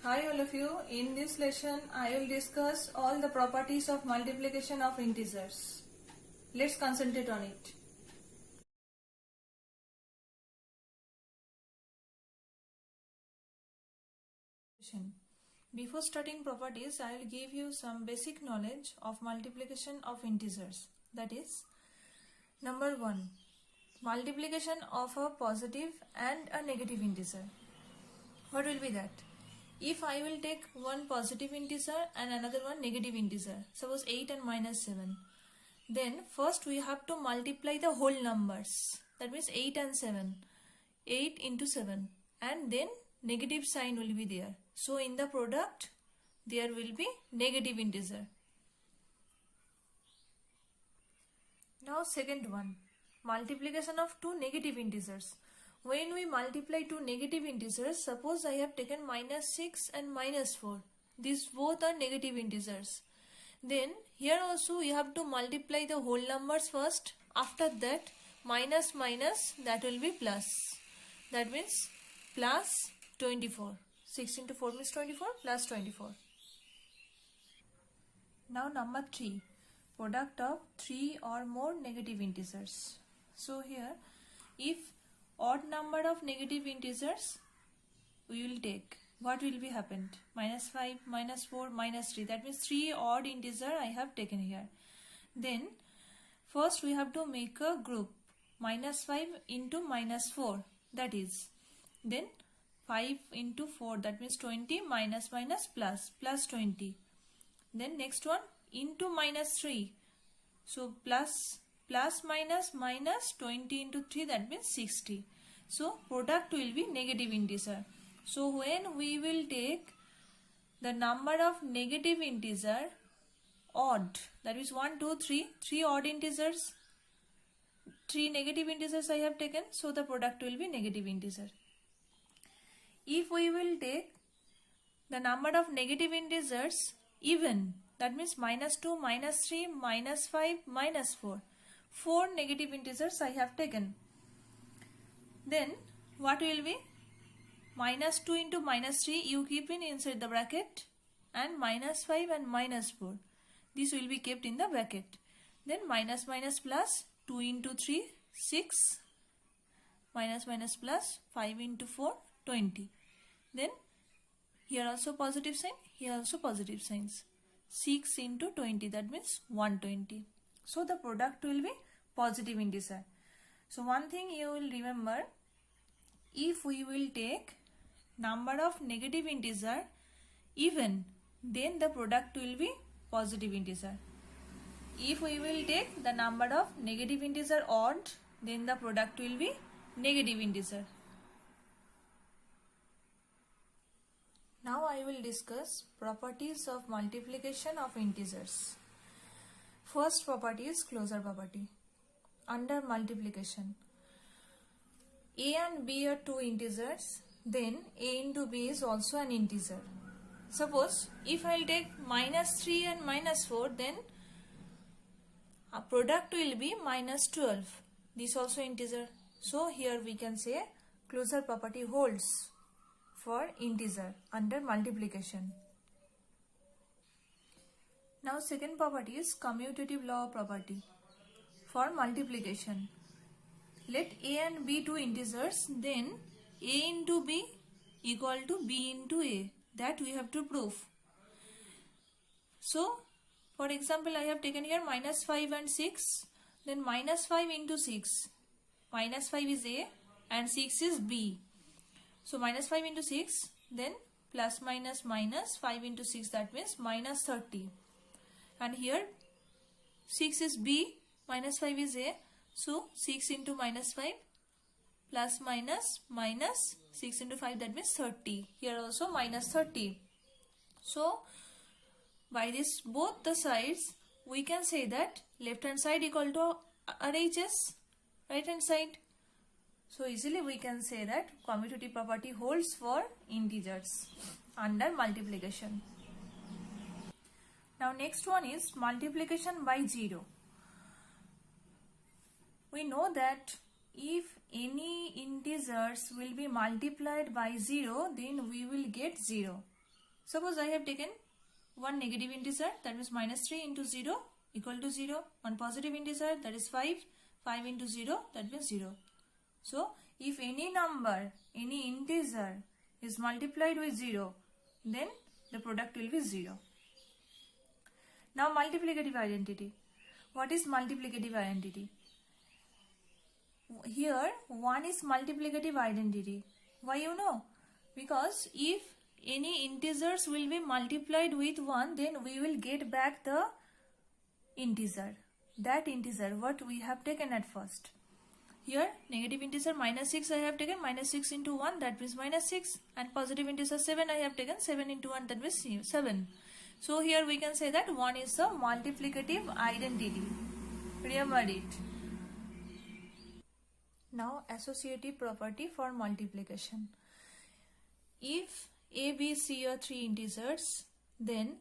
Hi all of you. In this lesson I will discuss all the properties of multiplication of integers. Let's concentrate on it. Before starting properties, I will give you some basic knowledge of multiplication of integers. That is, number 1, multiplication of a positive and a negative integer. What will be that? If I will take one positive integer and another one negative integer, suppose 8 and minus 7, then first we have to multiply the whole numbers. That means 8 and 7. 8 into 7, and then negative sign will be there. So in the product there will be negative integer. Now second one, multiplication of two negative integers. When we multiply two negative integers, suppose I have taken minus 6 and minus 4. These both are negative integers. Then here also we have to multiply the whole numbers first. After that minus minus, that will be plus. That means plus 24. 6 into 4 means 24 plus 24. Now number 3. Product of 3 or more negative integers. So here if odd number of negative integers we will take, what will be happened? Minus 5, minus 4, minus 3. That means 3 odd integer I have taken here. Then first we have to make a group. Minus 5 into minus 4. That is, then 5 into 4. That means 20 minus minus plus. Plus 20. Then next one into minus 3. So plus minus minus 20 into 3. That means 60. So product will be negative integer. So when we will take the number of negative integer odd, that is 1, 2, 3, 3 odd integers, 3 negative integers I have taken, so the product will be negative integer. If we will take the number of negative integers even, that means minus 2, minus 3, minus 5, minus 4. 4 negative integers I have taken. Then what will be? Minus 2 into minus 3 you keep in inside the bracket, and minus 5 and minus 4. This will be kept in the bracket. Then minus minus plus 2 into 3, 6. Minus minus plus 5 into 4, 20. Then here also positive sign, here also positive signs. 6 into 20, that means 120. So the product will be positive integer. So one thing you will remember, if we will take number of negative integer even, then the product will be positive integer. If we will take the number of negative integer odd, then the product will be negative integer. Now I will discuss properties of multiplication of integers. First property is closure property. Under multiplication, a and b are two integers, then a into b is also an integer. Suppose if I will take minus 3 and minus 4, then a product will be minus 12. This also integer. So here we can say closure property holds for integer under multiplication. Now second property is commutative law property. For multiplication, let a and b two integers, then a into b equal to b into a. That we have to prove. So for example, I have taken here minus 5 and 6. Then minus 5 into 6. Minus 5 is a and 6 is b. So minus 5 into 6, then plus minus minus 5 into 6, that means minus 30. And here 6 is b, minus 5 is a. So 6 into minus 5 plus minus minus 6 into 5, that means 30. Here also minus 30. So by this both the sides we can say that left hand side equal to RHS, right hand side. So easily we can say that commutative property holds for integers under multiplication. Now next one is multiplication by 0. We know that if any integers will be multiplied by 0, then we will get 0. Suppose I have taken one negative integer, that means minus 3 into 0 equal to 0. One positive integer, that is 5. 5 into 0, that means 0. So, if any number, any integer is multiplied with 0, then the product will be 0. Now, multiplicative identity. What is multiplicative identity? Here, 1 is multiplicative identity. Why you know? Because if any integers will be multiplied with 1, then we will get back the integer. That integer, what we have taken at first. Here, negative integer minus 6 I have taken, minus 6 into 1, that means minus 6. And positive integer 7 I have taken, 7 into 1, that means 7. So, here we can say that 1 is a multiplicative identity. Remember it. Now, associative property for multiplication. If A, B, C are three integers, then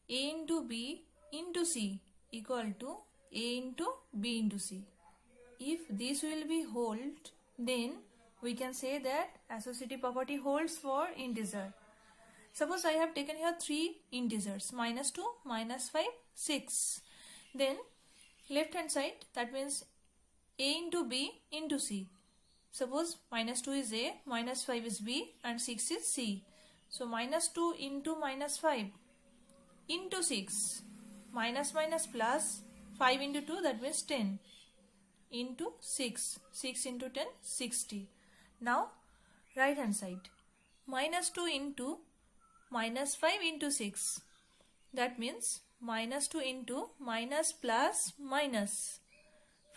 A into B into C equal to A into B into C. If this will be hold, then we can say that associative property holds for integer. Suppose I have taken here three integers, minus 2, minus 5, 6. Then left hand side, that means A into B into C. Suppose minus 2 is A, minus 5 is B and 6 is C. So minus 2 into minus 5 into 6. Minus minus plus 5 into 2, that means 10 into 6. 6 into 10, 60. Now right hand side. Minus 2 into minus 5 into 6. That means minus 2 into minus plus minus.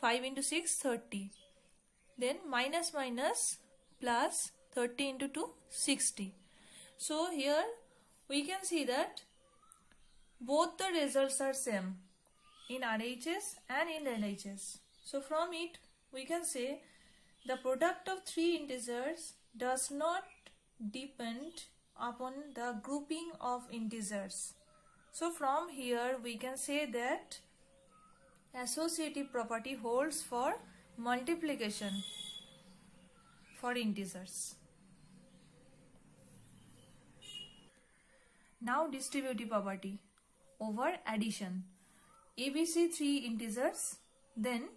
5 into 6, 30. Then minus minus plus 30 into 2, 60. So here we can see that both the results are same in RHS and in LHS. So from it we can say the product of three integers does not depend upon the grouping of integers. So from here we can say that associative property holds for multiplication for integers. Now distributive property over addition. ABC three integers, then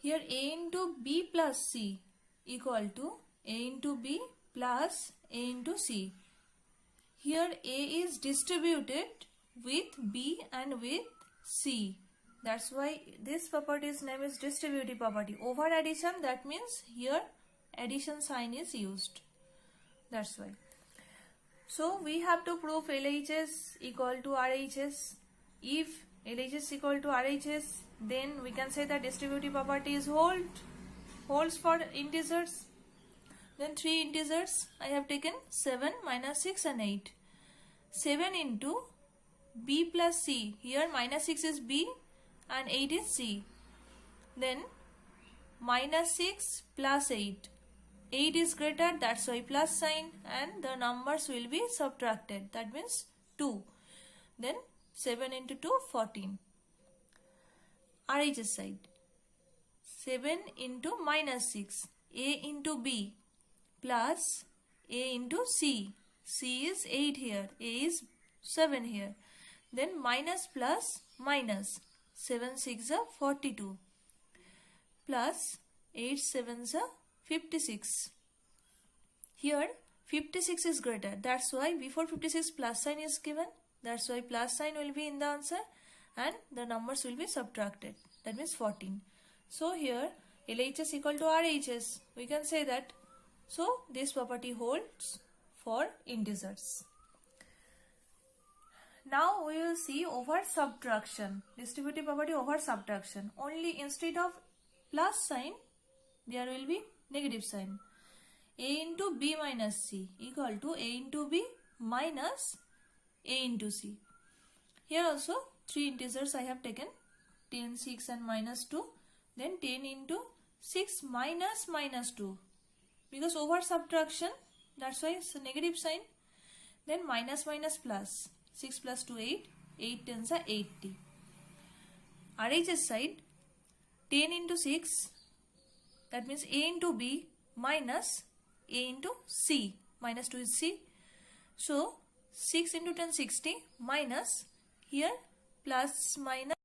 here A into B plus C equal to A into B plus A into C. Here A is distributed with B and with C. That's why this property's name is distributive property. Over addition, that means here addition sign is used. That's why. So we have to prove LHS equal to RHS. If LHS equal to RHS, then we can say that distributive property is holds for integers. Then three integers I have taken 7, minus 6 and 8. 7 into B plus C. Here minus 6 is B and 8 is C. Then minus 6 plus 8. 8 is greater, that's why plus sign, and the numbers will be subtracted. That means 2. Then 7 into 2, 14. RHS side. 7 into minus 6. A into B plus A into C. C is 8 here. A is 7 here. Then minus plus minus. 7 6 are 42 plus 8 7s are 56. Here 56 is greater. That's why before 56 plus sign is given. That's why plus sign will be in the answer and the numbers will be subtracted. That means 14. So here LHS equal to RHS. We can say that. So this property holds for integers. Now we will see over subtraction. Distributive property over subtraction. Only instead of plus sign, there will be negative sign. A into B minus C equal to A into B minus A into C. Here also three integers I have taken. 10, 6 and minus 2. Then 10 into 6 minus minus 2. Because over subtraction, that's why it's a negative sign. Then minus minus plus. 6 plus 2, 8. 8 tens are 80. RHS side, 10 into 6. That means A into B minus A into C. Minus 2 is C. So, 6 into 10 60 minus here plus minus